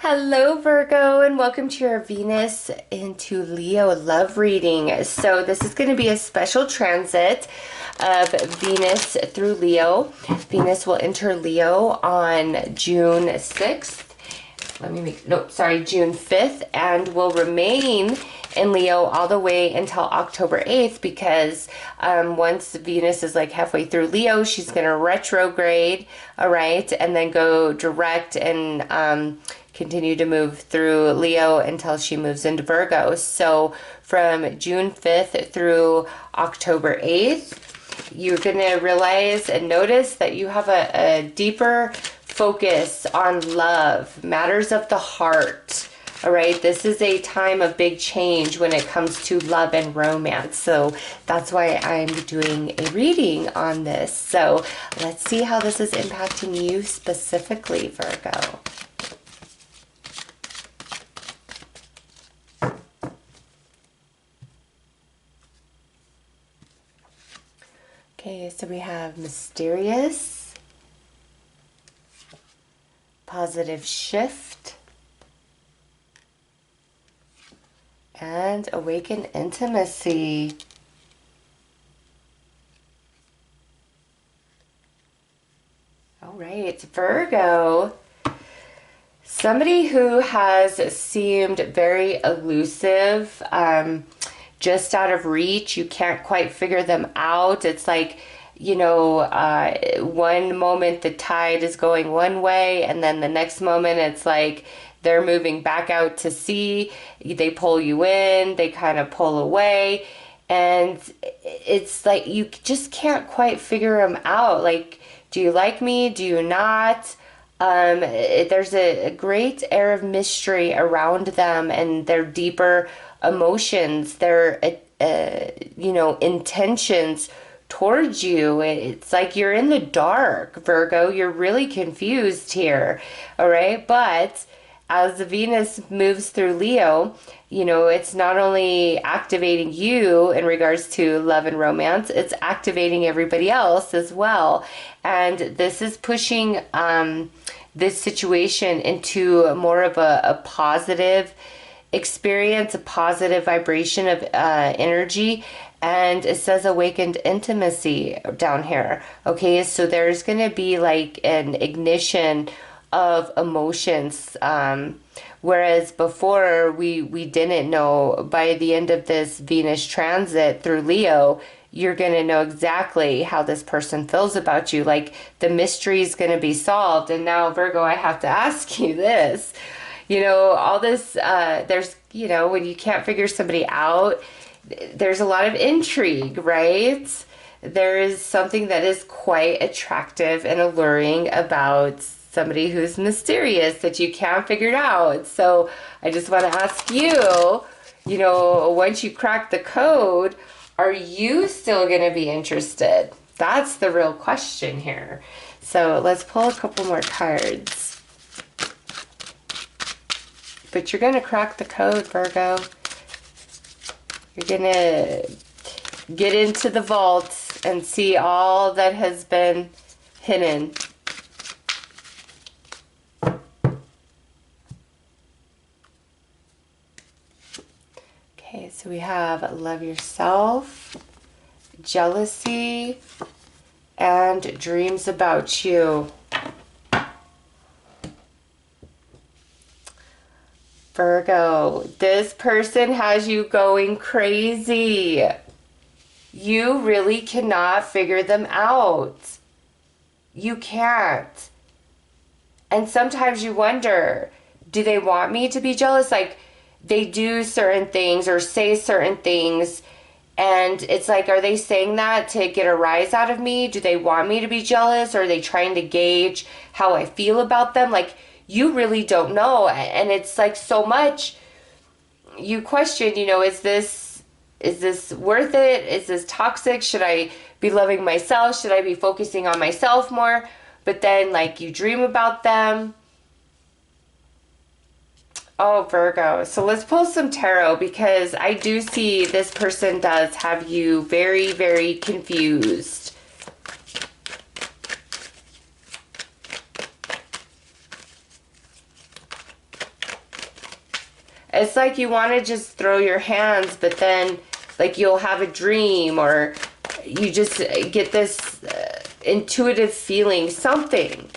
Hello, Virgo, and welcome to your Venus into Leo love reading. So this is going to be a special transit of Venus through Leo. Venus will enter Leo on June 6th. June 5th, and will remain in Leo all the way until October 8th because once Venus is like halfway through Leo, she's going to retrograde, all right, and then go direct and continue to move through Leo until she moves into Virgo. So from June 5th through October 8th, you're going to realize and notice that you have a deeper focus on love, matters of the heart. All right, this is a time of big change when it comes to love and romance. So that's why I'm doing a reading on this. So let's see how this is impacting you specifically, Virgo. Okay, so we have mysterious, positive shift, and awaken intimacy. All right, Virgo. Somebody who has seemed very elusive, just out of reach. You can't quite figure them out. It's like, one moment the tide is going one way, and then the next moment it's like they're moving back out to sea. They pull you in, they kind of pull away, and it's like you just can't quite figure them out. Like, do you like me? Do you not? There's a great air of mystery around them and their deeper emotions, their intentions towards you. It's like you're in the dark, Virgo. You're really confused here. All right, but as the Venus moves through Leo, it's not only activating you in regards to love and romance, it's activating everybody else as well. And this is pushing this situation into more of a positive experience, a positive vibration of energy. And it says awakened intimacy down here. Okay, so there's going to be like an ignition of emotions. Whereas before we didn't know. By the end of this Venus transit through Leo, you're going to know exactly how this person feels about you. Like the mystery is going to be solved. And now, Virgo, I have to ask you this. All this, there's, when you can't figure somebody out, there's a lot of intrigue, right? There is something that is quite attractive and alluring about somebody who's mysterious that you can't figure it out. So I just want to ask you, once you crack the code, are you still going to be interested? That's the real question here. So let's pull a couple more cards. But you're going to crack the code, Virgo. You're going to get into the vault and see all that has been hidden. Okay, so we have love yourself, jealousy, and dreams about you. Virgo, this person has you going crazy. You really cannot figure them out. You can't. And sometimes you wonder, do they want me to be jealous? Like, they do certain things or say certain things, and it's like, are they saying that to get a rise out of me? Do they want me to be jealous? Or are they trying to gauge how I feel about them? Like, you really don't know. And it's like so much you question, is this worth it? Is this toxic? Should I be loving myself? Should I be focusing on myself more? But then, like, you dream about them. Oh, Virgo. So let's pull some tarot, because I do see this person does have you very, very confused. It's like you want to just throw your hands, but then like you'll have a dream, or you just get this intuitive feeling, something,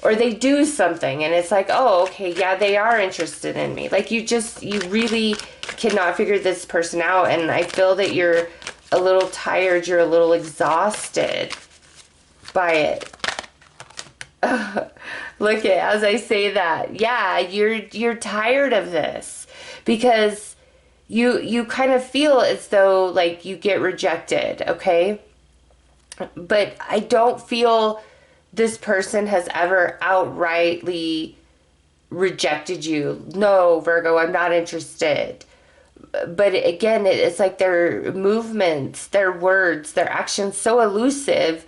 or they do something and it's like, oh, okay, yeah, they are interested in me. Like you really cannot figure this person out. And I feel that you're a little tired, you're a little exhausted by it. Look at, as I say that, yeah, you're tired of this because you kind of feel as though like you get rejected, okay? But I don't feel this person has ever outrightly rejected you. No, Virgo, I'm not interested. But again, it's like their movements, their words, their actions so elusive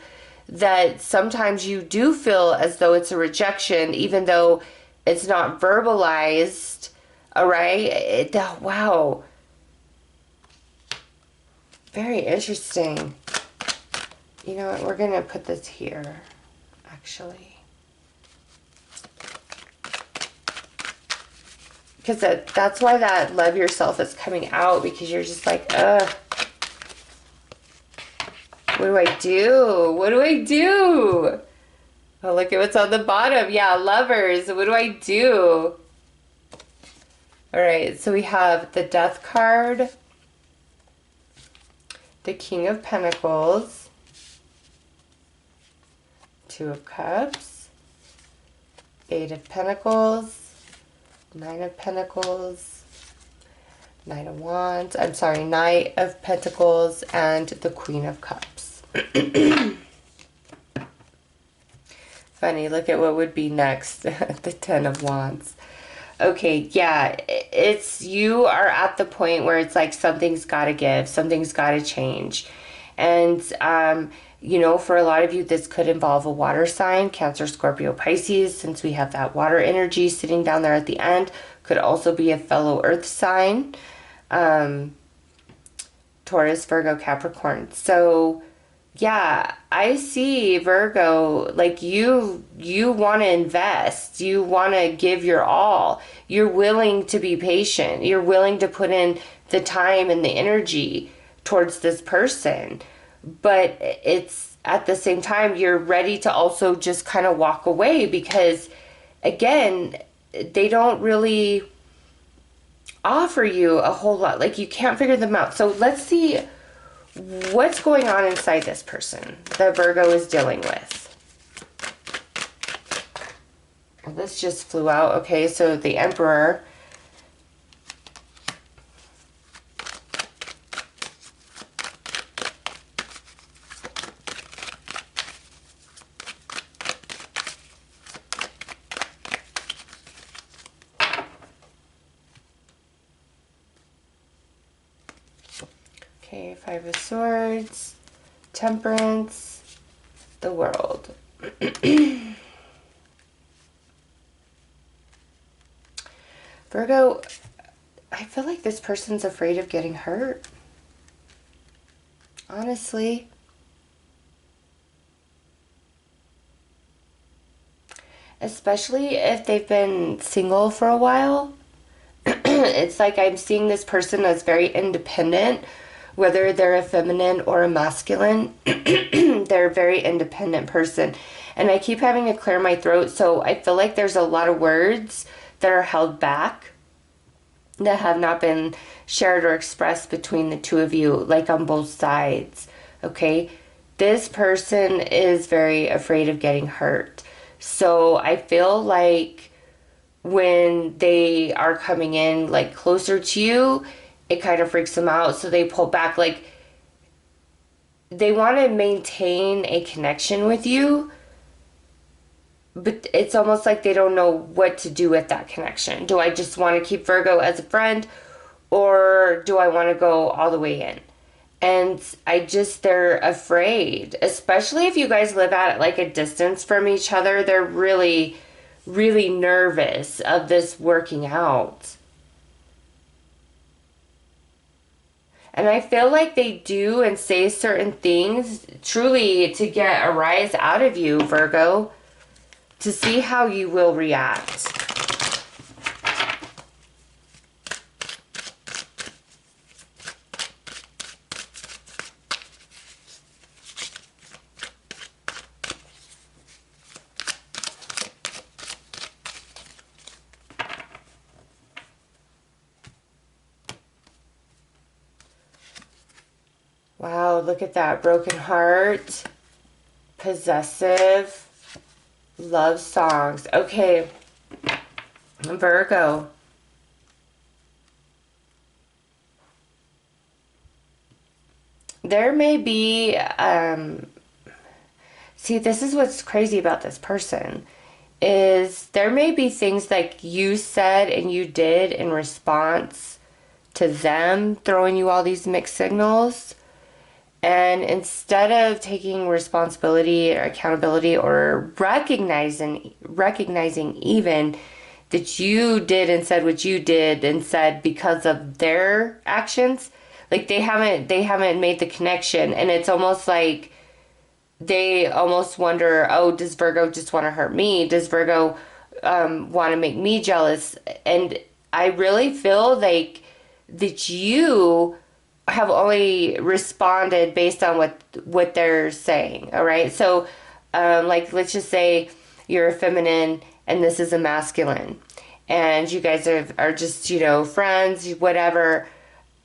that sometimes you do feel as though it's a rejection, even though it's not verbalized. All right. Wow. Very interesting. You know what? We're going to put this here, actually. Because that's why that love yourself is coming out, because you're just like, ugh. What do I do? What do I do? Oh, look at what's on the bottom. Yeah, lovers. What do I do? All right, so we have the Death card, the King of Pentacles, Two of Cups, Eight of Pentacles, Nine of Pentacles, Knight of Wands, I'm sorry, Knight of Pentacles, and the Queen of Cups. Funny, look at what would be next, the Ten of Wands. Okay, yeah, it's, you are at the point where it's like something's got to give, something's got to change. And, you know, for a lot of you, this could involve a water sign, Cancer, Scorpio, Pisces, since we have that water energy sitting down there at the end. Could also be a fellow earth sign, Taurus, Virgo, Capricorn. So, yeah, I see, Virgo, like you want to invest, you want to give your all, you're willing to be patient, you're willing to put in the time and the energy towards this person, but it's at the same time, you're ready to also just kind of walk away because, again, they don't really offer you a whole lot, like you can't figure them out. So let's see what's going on inside this person that Virgo is dealing with. This just flew out. Okay, so the Emperor. Okay, Five of Swords, Temperance, the World. Virgo, I feel like this person's afraid of getting hurt. Honestly. Especially if they've been single for a while. It's like I'm seeing this person as very independent. Whether they're a feminine or a masculine, they're a very independent person. And I keep having to clear my throat, so I feel like there's a lot of words that are held back that have not been shared or expressed between the two of you, like on both sides, okay? This person is very afraid of getting hurt. So I feel like when they are coming in like closer to you, it kind of freaks them out, so they pull back. Like, they want to maintain a connection with you, but it's almost like they don't know what to do with that connection. Do I just want to keep Virgo as a friend, or do I want to go all the way in? And they're afraid, especially if you guys live at like a distance from each other. They're really, really nervous of this working out. And I feel like they do and say certain things truly to get a rise out of you, Virgo, to see how you will react. Wow, look at that. Broken heart, possessive, love songs. Okay, Virgo. There may be, see, this is what's crazy about this person, is there may be things like you said and you did in response to them throwing you all these mixed signals. And instead of taking responsibility or accountability or recognizing even that you did and said what you did and said because of their actions, like they haven't made the connection, and it's almost like they almost wonder, oh, does Virgo just want to hurt me? Does Virgo want to make me jealous? And I really feel like that you have only responded based on what they're saying. All right, so like let's just say you're a feminine and this is a masculine, and you guys are just friends, whatever,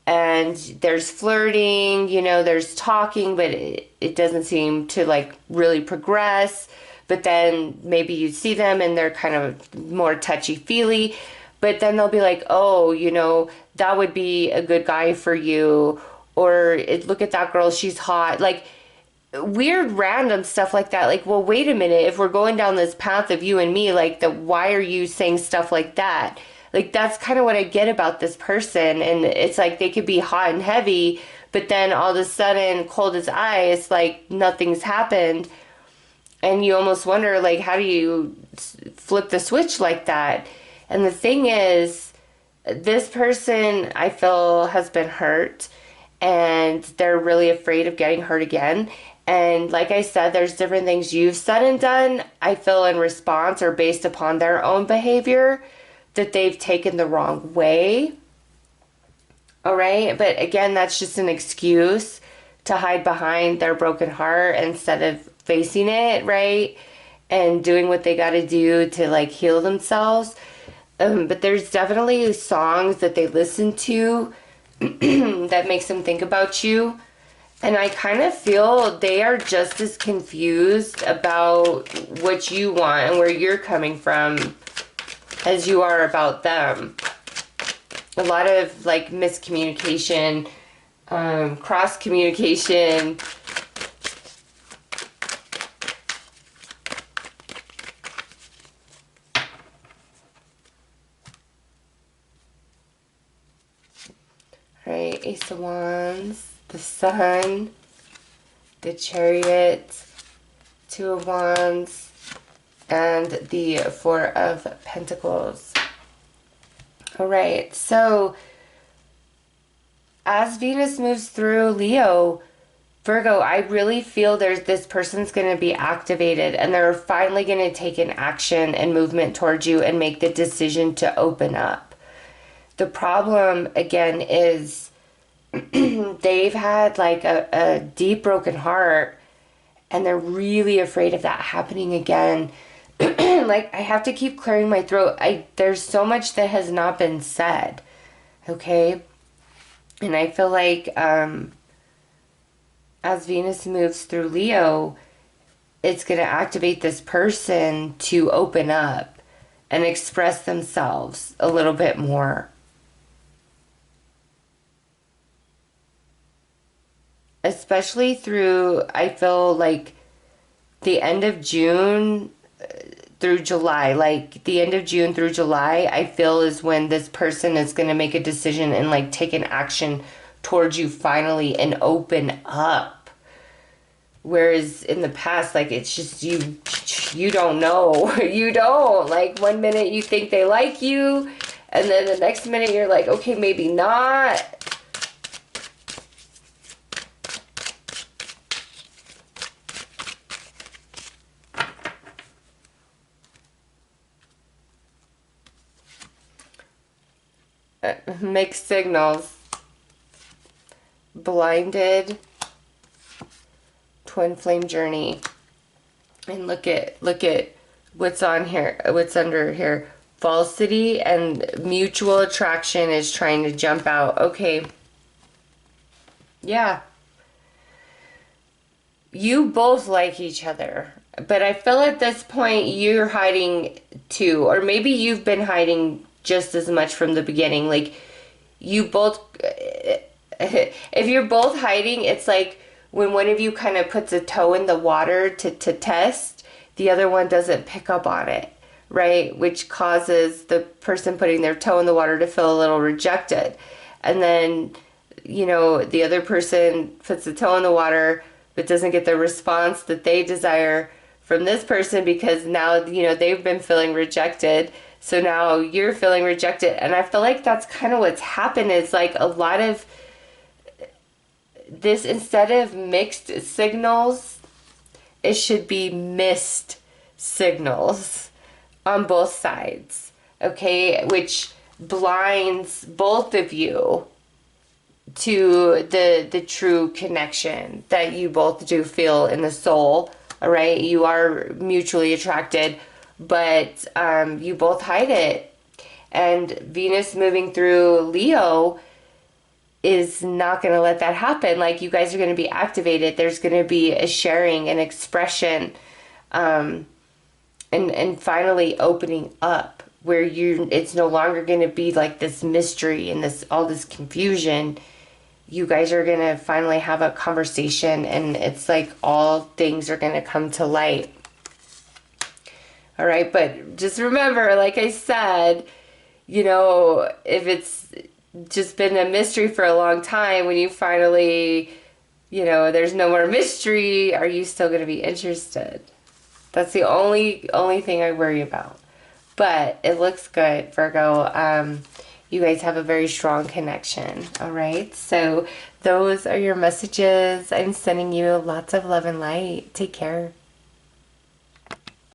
and there's flirting, there's talking, but it doesn't seem to like really progress. But then maybe you see them and they're kind of more touchy feely, but then they'll be like, oh, that would be a good guy for you, or look at that girl, she's hot, like weird random stuff like that. Like, well, wait a minute, if we're going down this path of you and me, like why are you saying stuff like that? Like, that's kind of what I get about this person. And it's like they could be hot and heavy, but then all of a sudden cold as ice, like nothing's happened. And you almost wonder, like, how do you flip the switch like that? And the thing is, this person I feel has been hurt, and they're really afraid of getting hurt again. And like I said, there's different things you've said and done, I feel, in response or based upon their own behavior that they've taken the wrong way. All right. But again, that's just an excuse to hide behind their broken heart instead of facing it, right? And doing what they got to do to like heal themselves. But there's definitely songs that they listen to that makes them think about you. And I kind of feel they are just as confused about what you want and where you're coming from as you are about them. A lot of like miscommunication, cross communication. Right, Ace of Wands, the Sun, the Chariot, Two of Wands, and the Four of Pentacles. All right, so as Venus moves through Leo, Virgo, I really feel this person's going to be activated, and they're finally going to take an action and movement towards you and make the decision to open up. The problem, again, is they've had like a deep broken heart, and they're really afraid of that happening again. Like, I have to keep clearing my throat. There's so much that has not been said, okay? And I feel like as Venus moves through Leo, it's going to activate this person to open up and express themselves a little bit more. Especially through, I feel like, the end of June through July. Like, the end of June through July, I feel, is when this person is going to make a decision and, like, take an action towards you finally and open up. Whereas in the past, like, it's just you don't know. You don't. Like, one minute you think they like you, and then the next minute you're like, okay, maybe not. Mixed signals. Blinded. Twin flame journey. And look at what's on here, what's under here. Falsity and mutual attraction is trying to jump out. Okay. Yeah. you both like each other. But I feel at this point you're hiding too, or maybe you've been hiding just as much from the beginning. Like you both, if you're both hiding, it's like when one of you kind of puts a toe in the water to test, the other one doesn't pick up on it, right? Which causes the person putting their toe in the water to feel a little rejected. And then, the other person puts the toe in the water but doesn't get the response that they desire from this person because now, they've been feeling rejected. So now you're feeling rejected. And I feel like that's kind of what's happened is like a lot of this, instead of mixed signals, it should be missed signals on both sides, okay? Which blinds both of you to the true connection that you both do feel in the soul, all right? You are mutually attracted, but you both hide it. And Venus moving through Leo is not going to let that happen. Like, you guys are going to be activated. There's going to be a sharing and expression, and finally opening up where it's no longer going to be like this mystery and all this confusion. You guys are going to finally have a conversation, and it's like all things are going to come to light. All right, but just remember, like I said, if it's just been a mystery for a long time, when you finally, there's no more mystery, are you still going to be interested? That's the only thing I worry about. But it looks good, Virgo. You guys have a very strong connection, all right? So those are your messages. I'm sending you lots of love and light. Take care.